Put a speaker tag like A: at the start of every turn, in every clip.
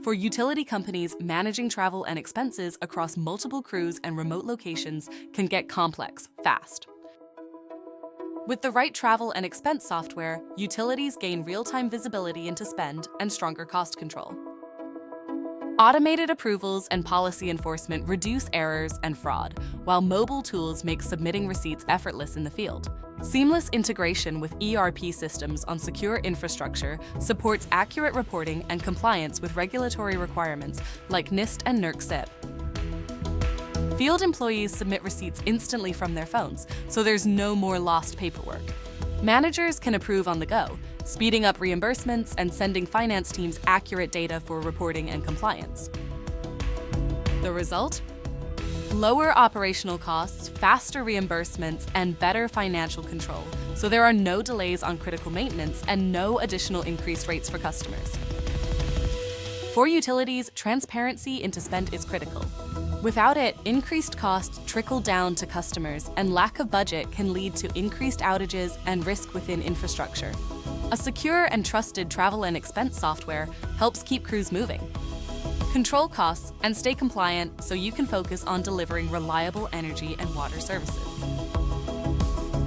A: For utility companies, managing travel and expenses across multiple crews and remote locations can get complex fast. With the right travel and expense software, utilities gain real-time visibility into spend and stronger cost control. Automated approvals and policy enforcement reduce errors and fraud, while mobile tools make submitting receipts effortless in the field. Seamless integration with ERP systems on secure infrastructure supports accurate reporting and compliance with regulatory requirements like NIST and NERC-CIP. Field employees submit receipts instantly from their phones, so there's no more lost paperwork. Managers can approve on the go, speeding up reimbursements and sending finance teams accurate data for reporting and compliance. The result? Lower operational costs, faster reimbursements, and better financial control, so there are no delays on critical maintenance and no additional increased rates for customers. For utilities, transparency into spend is critical. Without it, increased costs trickle down to customers, and lack of budget can lead to increased outages and risk within infrastructure. A secure and trusted travel and expense software helps keep crews moving. Control costs and stay compliant so you can focus on delivering reliable energy and water services.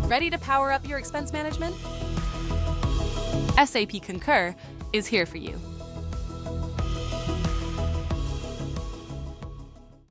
A: Ready to power up your expense management? SAP Concur is here for you.